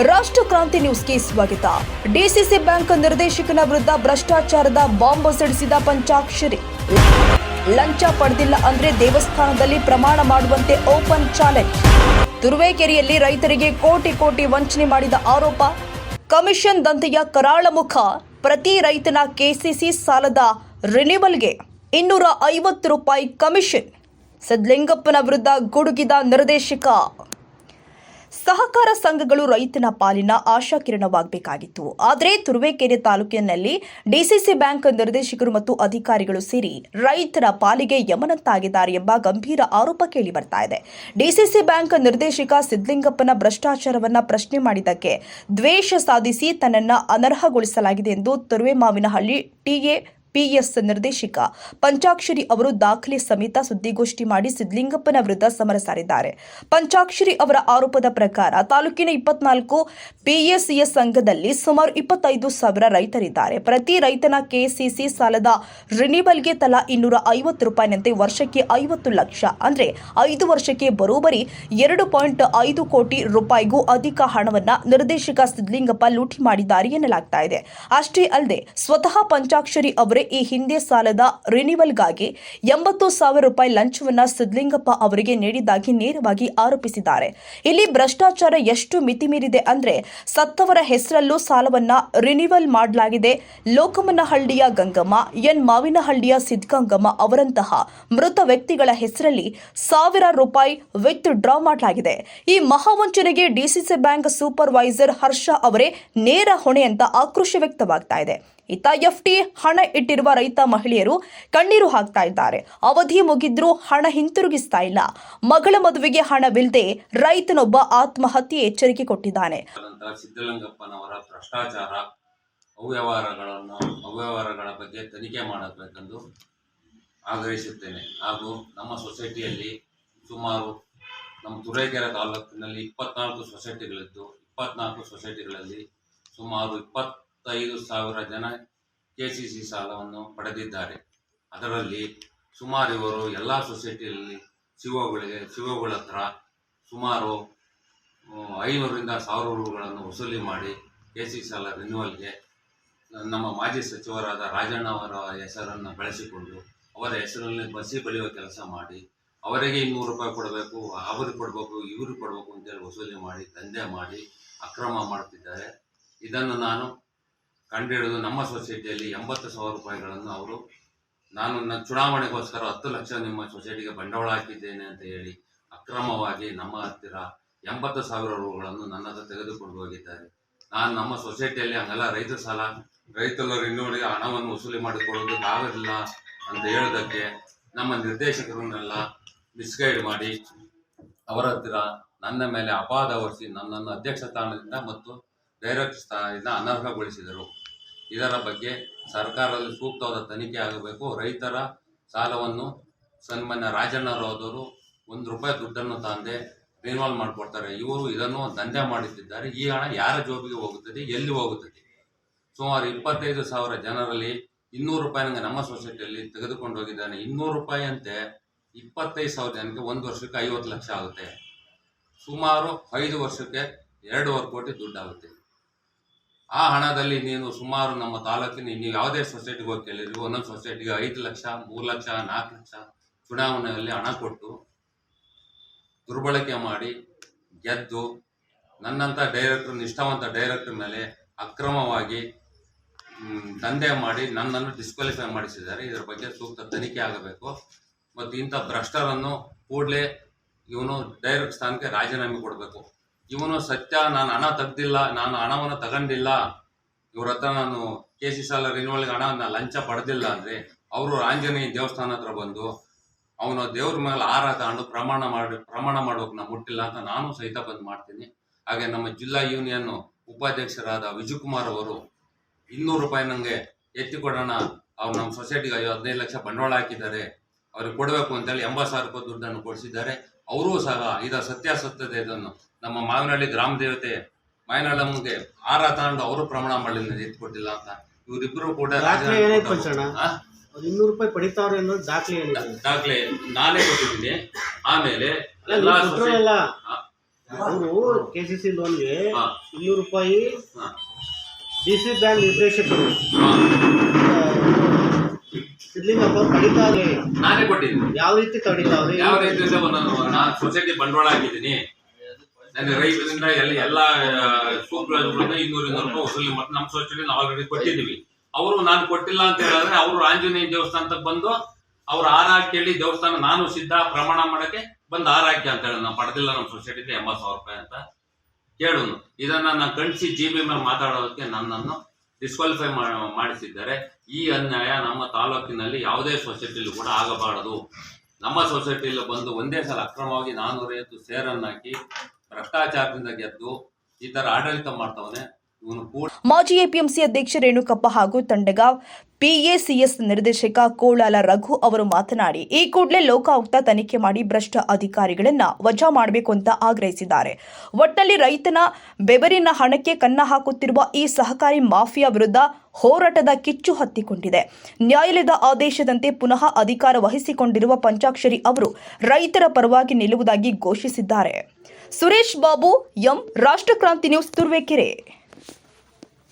ರಾಷ್ಟ್ರ ಕ್ರಾಂತಿ ನ್ಯೂಸ್ಗೆ ಸ್ವಾಗತ. ಡಿಸಿಸಿ ಬ್ಯಾಂಕ್ ನಿರ್ದೇಶಕನ ವಿರುದ್ಧ ಭ್ರಷ್ಟಾಚಾರದ ಬಾಂಬ್ ಸಿಡಿಸಿದ ಪಂಚಾಕ್ಷರಿ. ಲಂಚ ಪಡೆದಿಲ್ಲ ಅಂದ್ರೆ ದೇವಸ್ಥಾನದಲ್ಲಿ ಪ್ರಮಾಣ ಮಾಡುವಂತೆ ಓಪನ್ ಚಾಲೆಂಜ್. ತುರುವೇಕೆರೆಯಲ್ಲಿ ರೈತರಿಗೆ ಕೋಟಿ ವಂಚನೆ ಮಾಡಿದ ಆರೋಪ. ಕಮಿಷನ್ ದಂಧೆಯ ಕರಾಳ ಮುಖ. ಪ್ರತಿ ರೈತನ ಕೆಸಿಸಿ ಸಾಲದ ರಿನಿವಲ್ಗೆ ₹250 ಕಮಿಷನ್. ಸಿದ್ದಲಿಂಗಪ್ಪನ ವಿರುದ್ಧ ಗುಡುಗಿದ ನಿರ್ದೇಶಕ. ಸಹಕಾರ ಸಂಘಗಳು ರೈತನ ಪಾಲಿನ ಆಶಾಕಿರಣವಾಗಬೇಕಾಗಿತ್ತು. ಆದರೆ ತುರುವೇಕೆರೆ ತಾಲೂಕಿನಲ್ಲಿ ಡಿಸಿಸಿ ಬ್ಯಾಂಕ್ ನಿರ್ದೇಶಕರು ಮತ್ತು ಅಧಿಕಾರಿಗಳು ಸೇರಿ ರೈತರ ಪಾಲಿಗೆ ಯಮನಂತಾಗಿದ್ದಾರೆ ಎಂಬ ಗಂಭೀರ ಆರೋಪ ಕೇಳಿ ಬರ್ತಾ ಇದೆ. ಡಿಸಿಸಿ ಬ್ಯಾಂಕ್ ನಿರ್ದೇಶಕ ಸಿದ್ದಲಿಂಗಪ್ಪನ ಭ್ರಷ್ಟಾಚಾರವನ್ನ ಪ್ರಶ್ನೆ ಮಾಡಿದ್ದಕ್ಕೆ ದ್ವೇಷ ಸಾಧಿಸಿ ತನ್ನನ್ನು ಅನರ್ಹಗೊಳಿಸಲಾಗಿದೆ ಎಂದು ತುರುವೇಮಾವಿನಹಳ್ಳಿ ಟಿಎಪಿಎಸ್ ನಿರ್ದೇಶಕ ಪಂಚಾಕ್ಷರಿ ಅವರು ದಾಖಲೆ ಸಮೇತ ಸುದ್ದಿಗೋಷ್ಠಿ ಮಾಡಿ ಸಿದ್ದಲಿಂಗಪ್ಪನ ವಿರುದ್ಧ ಸಮರ ಸಾರಿದ್ದಾರೆ. ಪಂಚಾಕ್ಷರಿ ಅವರ ಆರೋಪದ ಪ್ರಕಾರ ತಾಲೂಕಿನ 24 ಪಿಎಸ್ಸಿಎಸ್ ಸಂಘದಲ್ಲಿ ಸುಮಾರು 25,000 ರೈತರಿದ್ದಾರೆ. ಪ್ರತಿ ರೈತನ ಕೆಸಿಸಿ ಸಾಲದ ರಿನಿವಲ್ಗೆ ತಲಾ ₹250ನಂತೆ ವರ್ಷಕ್ಕೆ 50 ಲಕ್ಷ ಅಂದ್ರೆ 5 ವರ್ಷಕ್ಕೆ ಬರೋಬ್ಬರಿ ₹2.5 ಕೋಟಿಗೂ ಅಧಿಕ ಹಣವನ್ನ ನಿರ್ದೇಶಕ ಸಿದ್ದಲಿಂಗಪ್ಪ ಲೂಟಿ ಮಾಡಿದ್ದಾರೆ ಎನ್ನಲಾಗ್ತಾ ಇದೆ. ಅಷ್ಟೇ ಅಲ್ಲದೆ ಸ್ವತಃ ಪಂಚಾಕ್ಷರಿ ಅವರೇ ಈ ಹಿಂದೆ ಸಾಲದ ರಿನಿವಲ್ಗಾಗಿ ₹80,000 ಲಂಚವನ್ನ ಸಿದ್ದಲಿಂಗಪ್ಪ ಅವರಿಗೆ ನೀಡಿದ್ದಾಗಿ ನೇರವಾಗಿ ಆರೋಪಿಸಿದ್ದಾರೆ. ಇಲ್ಲಿ ಭ್ರಷ್ಟಾಚಾರ ಎಷ್ಟು ಮಿತಿಮೀರಿದೆ ಅಂದ್ರೆ ಸತ್ತವರ ಹೆಸರಲ್ಲೂ ಸಾಲವನ್ನ ರಿನಿವಲ್ ಮಾಡಲಾಗಿದೆ. ಲೋಕಮನಹಳ್ಳಿಯ ಗಂಗಮ್ಮ, ಮಾವಿನಹಳ್ಳಿಯ ಸಿದ್ದಗಂಗಮ್ಮ ಅವರಂತಹ ಮೃತ ವ್ಯಕ್ತಿಗಳ ಹೆಸರಲ್ಲಿ ₹1,000 ವಿತ್ ಡ್ರಾ ಮಾಡಲಾಗಿದೆ. ಈ ಮಹಾವಂಚನೆಗೆ ಡಿಸಿಸಿ ಬ್ಯಾಂಕ್ ಸೂಪರ್ವೈಸರ್ ಹರ್ಷ ಅವರೇ ನೇರ ಹೊಣೆ ಅಂತ ಆಕ್ರೋಶ ವ್ಯಕ್ತವಾಗ್ತಾ ಇದೆ. ಇತ್ತ ಎಫ್ಡಿ ಹಣ ಇಟ್ಟಿರುವ ರೈತ ಮಹಿಳೆಯರು ಕಣ್ಣೀರು ಹಾಕ್ತಾ ಇದ್ದಾರೆ. ಅವಧಿ ಮುಗಿದ್ರೂ ಹಣ ಹಿಂತಿರುಗಿಸ್ತಾ ಇಲ್ಲ. ಮಗಳ ಮದುವೆಗೆ ಹಣವಿಲ್ಲದೆ ರೈತನೊಬ್ಬ ಆತ್ಮಹತ್ಯೆ ಎಚ್ಚರಿಕೆ ಕೊಟ್ಟಿದ್ದಾನೆ. ಸಿದ್ದಲಿಂಗಪ್ಪನವರ ಭ್ರಷ್ಟಾಚಾರ ಅವ್ಯವಹಾರಗಳ ಬಗ್ಗೆ ತನಿಖೆ ಮಾಡಬೇಕೆಂದು ಆಗ್ರಹಿಸುತ್ತೇನೆ. ಹಾಗೂ ನಮ್ಮ ಸೊಸೈಟಿಯಲ್ಲಿ ಸುಮಾರು ನಮ್ಮ ತುರುವೇಕೆರೆ ತಾಲೂಕಿನಲ್ಲಿ 24 ಸೊಸೈಟಿಗಳಿದ್ದು 24 ಸೊಸೈಟಿಗಳಲ್ಲಿ ಸುಮಾರು 25,000 ಜನ ಕೆಸಿಸಿ ಸಾಲವನ್ನು ಪಡೆದಿದ್ದಾರೆ. ಅದರಲ್ಲಿ ಸುಮಾರು ಇವರು ಎಲ್ಲ ಸೊಸೈಟಿಯಲ್ಲಿ ಸಿಒಗಳ ಹತ್ರ ಸುಮಾರು 500ರಿಂದ 1,000 ರೂಗಳನ್ನು ವಸೂಲಿ ಮಾಡಿ ಕೆಸಿಸಿ ಸಾಲ ರಿನ್ಯೂವಲ್ಗೆ ನಮ್ಮ ಮಾಜಿ ಸಚಿವರಾದ ರಾಜಣ್ಣ ಅವರ ಹೆಸರನ್ನು ಬಳಸಿಕೊಂಡು ಅವರ ಹೆಸರಲ್ಲಿ ಬಸಿ ಬಳಿಯುವ ಕೆಲಸ ಮಾಡಿ ಅವರಿಗೆ ₹200 ಕೊಡಬೇಕು, ಅವ್ರಿಗೆ ಕೊಡಬೇಕು, ಇವ್ರಿಗೆ ಕೊಡಬೇಕು ಅಂತೇಳಿ ವಸೂಲಿ ಮಾಡಿ ದಂಧೆ ಮಾಡಿ ಅಕ್ರಮ ಮಾಡುತ್ತಿದ್ದಾರೆ. ಇದನ್ನು ನಾನು ಕಂಡುಹಿಡಿದು ನಮ್ಮ ಸೊಸೈಟಿಯಲ್ಲಿ ₹80,000 ಅವರು ನನ್ನ ಚುನಾವಣೆಗೋಸ್ಕರ 10 ಲಕ್ಷ ನಿಮ್ಮ ಸೊಸೈಟಿಗೆ ಬಂಡವಾಳ ಹಾಕಿದ್ದೇನೆ ಅಂತ ಹೇಳಿ ಅಕ್ರಮವಾಗಿ ನಮ್ಮ ಹತ್ತಿರ ₹80,000 ನನ್ನ ಹತ್ರ ತೆಗೆದುಕೊಂಡು ಹೋಗಿದ್ದಾರೆ. ನಾನು ನಮ್ಮ ಸೊಸೈಟಿಯಲ್ಲಿ ಹಂಗೆಲ್ಲ ರೈತರ ರಿನ್ಯೂವಲ್ಗೆ ಹಣವನ್ನು ವಸೂಲಿ ಮಾಡಿಕೊಳ್ಳೋದಕ್ಕೆ ಆಗೋದಿಲ್ಲ ಅಂತ ಹೇಳೋದಕ್ಕೆ ನಮ್ಮ ನಿರ್ದೇಶಕರನ್ನೆಲ್ಲ ಮಿಸ್ಗೈಡ್ ಮಾಡಿ ಅವರ ಹತ್ತಿರ ನನ್ನ ಮೇಲೆ ಅಪವಾದ ಹೊರಿಸಿ ನನ್ನನ್ನು ಅಧ್ಯಕ್ಷ ಸ್ಥಾನದಿಂದ ಮತ್ತು ಡೈರೆಕ್ಟರ್ ಸ್ಥಾನದಿಂದ ಅನರ್ಹಗೊಳಿಸಿದರು. ಇದರ ಬಗ್ಗೆ ಸರ್ಕಾರದಲ್ಲಿ ಸೂಕ್ತವಾದ ತನಿಖೆ ಆಗಬೇಕು. ರೈತರ ಸಾಲವನ್ನು ಸನ್ಮಾನ್ಯ ರಾಜಣ್ಣರವರು ₹1 ದುಡ್ಡನ್ನು ತಂದೆ ರಿನ್ಯೂವಲ್ ಮಾಡಿಕೊಡ್ತಾರೆ. ಇವರು ಇದನ್ನು ದಂಧೆ ಮಾಡುತ್ತಿದ್ದಾರೆ. ಈ ಹಣ ಯಾರ ಜೋಬಿಗೆ ಹೋಗುತ್ತದೆ, ಎಲ್ಲಿ ಹೋಗುತ್ತದೆ? ಸುಮಾರು 25,000 ಜನರಲ್ಲಿ ₹200 ನನಗೆ ನಮ್ಮ ಸೊಸೈಟಿಯಲ್ಲಿ ತೆಗೆದುಕೊಂಡು ಹೋಗಿದ್ದಾನೆ. ₹200 ಅಂತೆ 25,000 ಜನಕ್ಕೆ 1 ವರ್ಷಕ್ಕೆ 50 ಲಕ್ಷ ಆಗುತ್ತೆ. ಸುಮಾರು 5 ವರ್ಷಕ್ಕೆ 2.5 ಕೋಟಿ ದುಡ್ಡಾಗುತ್ತೆ. ಆ ಹಣದಲ್ಲಿ ನೀನು ಸುಮಾರು ನಮ್ಮ ತಾಲೂಕಿನ ನೀವು ಯಾವುದೇ ಸೊಸೈಟಿಗೆ ಹೋಗಿ ಕೇಳಿದ್ರಿ, ಒಂದೊಂದು ಸೊಸೈಟಿಗೆ 5 ಲಕ್ಷ, 3 ಲಕ್ಷ, 4 ಲಕ್ಷ ಚುನಾವಣೆಯಲ್ಲಿ ಹಣ ಕೊಟ್ಟು ದುರ್ಬಳಕೆ ಮಾಡಿ ಗೆದ್ದು ನನ್ನಂಥ ನಿಷ್ಠಾವಂತ ಡೈರೆಕ್ಟರ್ ಮೇಲೆ ಅಕ್ರಮವಾಗಿ ದಂಧೆ ಮಾಡಿ ನನ್ನನ್ನು ಡಿಸ್ಕ್ವಾಲಿಫೈ ಮಾಡಿಸಿದ್ದಾರೆ. ಇದರ ಬಗ್ಗೆ ಸೂಕ್ತ ತನಿಖೆ ಆಗಬೇಕು ಮತ್ತು ಇಂಥ ಭ್ರಷ್ಟರನ್ನು ಕೂಡಲೇ ಇವನು ಡೈರೆಕ್ಟ್ ಸ್ಥಾನಕ್ಕೆ ರಾಜೀನಾಮೆ ಕೊಡಬೇಕು. ಇವನು ಸತ್ಯ ನಾನು ಹಣ ತೆಗ್ದಿಲ್ಲ, ನಾನು ಹಣವನ್ನು ತಗೊಂಡಿಲ್ಲ, ಇವ್ರ ಹತ್ರ ನಾನು ಕೆಸಿಸಿ ಸಾಲ ರಿನ್ಯೂವಲ್ಗೆ ಹಣ ಲಂಚ ಪಡೆದಿಲ್ಲ ಅಂದರೆ ಅವರು ಆಂಜನೇಯ ದೇವಸ್ಥಾನ ಹತ್ರ ಬಂದು ಅವನು ದೇವ್ರ ಮೇಲೆ ಹಾರ ತಗೊಂಡು ಪ್ರಮಾಣ ಮಾಡೋಕೆ ನಾನು ಮುಟ್ಟಿಲ್ಲ ಅಂತ ನಾನು ಸಹಿತ ಬಂದು ಮಾಡ್ತೀನಿ. ಹಾಗೆ ನಮ್ಮ ಜಿಲ್ಲಾ ಯೂನಿಯನ್ ಉಪಾಧ್ಯಕ್ಷರಾದ ವಿಜಯಕುಮಾರ್ ಅವರು ₹200 ನನಗೆ ಎತ್ತಿಕೊಡೋಣ, ಅವ್ರು ನಮ್ಮ ಸೊಸೈಟಿಗೆ 15 ಲಕ್ಷ ಬಂಡವಾಳ ಹಾಕಿದ್ದಾರೆ, ಅವ್ರಿಗೆ ಕೊಡಬೇಕು ಅಂತೇಳಿ ₹80,000 ದುಡ್ಡನ್ನು ಕೊಡಿಸಿದ್ದಾರೆ. ಅವರೂ ಸಹ ಸತ್ಯಾಸತ್ಯತೆ ಇದನ್ನು ನಮ್ಮ ಮಾವಿನಹಳ್ಳಿ ಗ್ರಾಮ ದೇವತೆ ಮಾವಿನಹಳ್ಳಮ್ಮಗೆ ಹಾರ ತಗೊಂಡು ಅವರು ಪ್ರಮಾಣ ಮಾಡಲಿಲ್ಲ, ಎತ್ಕೊಟ್ಟಿಲ್ಲ ಅಂತ ಇವರಿಬ್ಬರು ಕೂಡ ₹200 ಪಡಿತಾವ್ರೆ ಅನ್ನೋದು ದಾಖಲೆ ನಾನೇ ಕೊಟ್ಟಿದ್ದೀನಿ. ಆಮೇಲೆ ಅವರು KCC ಲೋನ್ಗೆ ಹಾ. 200 ರೂಪಾಯಿ ಹಾ. DC ಬ್ಯಾಂಕ್ ನಿರ್ದೇಶಕರು ಹಾ. ಸಿದ್ಲಿಂಗಪ್ಪ ಅವ್ರು ತಡೀತಾವ್ರೆ. ನಾನೇ ಕೊಟ್ಟಿದ್ದೀನಿ. ಯಾವ ರೀತಿ ತಡೀತಾವ್ರೆ? ಯಾವ ರೀತಿಯಿಂದ ನಾನು ಸೊಸೈಟಿ ಬಂಡವಾಳ ಹಾಕಿದ್ದೀನಿ. ನನಗೆ ರೈತರಿಂದ ಎಲ್ಲ ಸೂಪರ್ವೈಸರ್ಗಳಿಂದ 200 ರೂಪಾಯಿ ವಸೂಲಿ ಮಾಡಿ ನಮ್ಮ ಸೊಸೈಟಿ ನಾವು ಆಲ್ರೆಡಿ ಕೊಟ್ಟಿದ್ದೀವಿ. ಅವರು ನಾನು ಕೊಟ್ಟಿಲ್ಲ ಅಂತ ಹೇಳಿದ್ರೆ ಅವರು ಆಂಜನೇಯ ದೇವಸ್ಥಾನಕ್ಕೆ ಬಂದು ಅವ್ರು ಹಾರ ಕೇಳಿ ದೇವಸ್ಥಾನ ನಾನು ಸಿದ್ಧ ಪ್ರಮಾಣ ಮಾಡಕ್ಕೆ ಬಂದು ಹಾರ ಹಾಕಿ ಅಂತ ಹೇಳಿ ನಾವು ಪಡೆದಿಲ್ಲ ನಮ್ಮ ಸೊಸೈಟಿಗೆ 80,000 ರೂಪಾಯಿ ಅಂತ ಕೇಳೋನು. ಇದನ್ನ ನಾನು ಕಳಿಸಿ GB ಮೇಲೆ ಮಾತಾಡೋದಕ್ಕೆ ನನ್ನನ್ನು ಡಿಸ್ಕ್ವಾಲಿಫೈ ಮಾಡಿಸಿದ್ದಾರೆ. ಈ ಅನ್ಯಾಯ ನಮ್ಮ ತಾಲೂಕಿನಲ್ಲಿ ಯಾವುದೇ ಸೊಸೈಟಿಲೂ ಕೂಡ ಆಗಬಾರದು. ನಮ್ಮ ಸೊಸೈಟಿಯಲ್ಲಿ ಬಂದು ಒಂದೇ ಸಲ ಅಕ್ರಮವಾಗಿ 450 ಸೇರನ್ನು ಹಾಕಿ ಭ್ರಷ್ಟಾಚಾರದಿಂದ ಗೆದ್ದು ಈ ತರ ಆಡಳಿತ ಮಾಡ್ತಾವನೆ ಇವನು ಕೂಡ. ಮಾಜಿ ಎಪಿಎಂಸಿ ಅಧ್ಯಕ್ಷ ರೇಣುಕಪ್ಪ ಹಾಗೂ ತಂಡಗಾಂವ್ PACS ನಿರ್ದೇಶಕ ಕೋಳಾಲ ರಘು ಅವರು ಮಾತನಾಡಿ, ಈ ಕೂಡಲೇ ಲೋಕಾಯುಕ್ತ ತನಿಖೆ ಮಾಡಿ ಭ್ರಷ್ಟ ಅಧಿಕಾರಿಗಳನ್ನ ವಜಾ ಮಾಡಬೇಕು ಅಂತ ಆಗ್ರಹಿಸಿದ್ದಾರೆ. ಒಟ್ಟಲ್ಲಿ ರೈತನ ಬೆವರಿನ ಹಣಕ್ಕೆ ಕನ್ನ ಹಾಕುತ್ತಿರುವ ಈ ಸಹಕಾರಿ ಮಾಫಿಯಾ ವಿರುದ್ಧ ಹೋರಾಟದ ಕಿಚ್ಚು ಹತ್ತಿಕೊಂಡಿದೆ. ನ್ಯಾಯಾಲಯದ ಆದೇಶದಂತೆ ಪುನಃ ಅಧಿಕಾರ ವಹಿಸಿಕೊಂಡಿರುವ ಪಂಚಾಕ್ಷರಿ ಅವರು ರೈತರ ಪರವಾಗಿ ನಿಲ್ಲುವುದಾಗಿ ಘೋಷಿಸಿದ್ದಾರೆ. Suresh Babu M, Rashtrakranti news, Turuvekere.